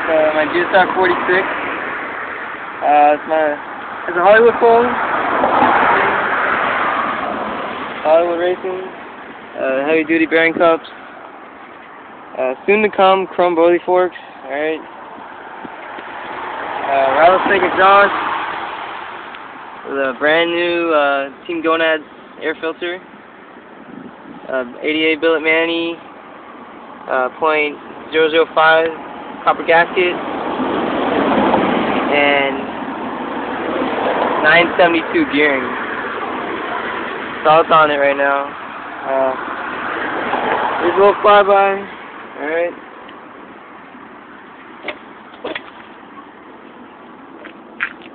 my GSR46. It's a Hollywood phone. Hollywood Racing. Heavy duty bearing cups. Soon to come, chrome Broly forks. Alright. Rattlesnake exhaust. With a brand new Team Gonads air filter. 88 billet Manny. .005 copper gasket. And 972 gearing. That's all that's on it right now. Here's a little flyby. Alright.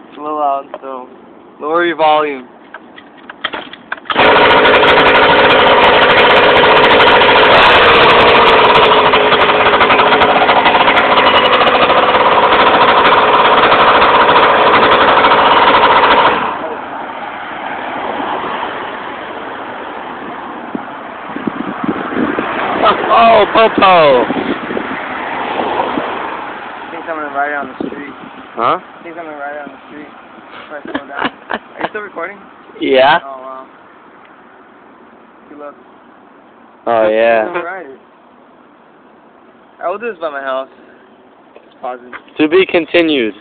It's a little loud, so lower your volume. Oh, Popo! I think I'm gonna ride it on the street. Huh? I think I'm gonna ride it on the street. If I slow down. Are you still recording? Yeah. Oh, wow. Good luck. Oh, yeah. I'm gonna ride it. I will do this by my house. Just pause it. To be continued.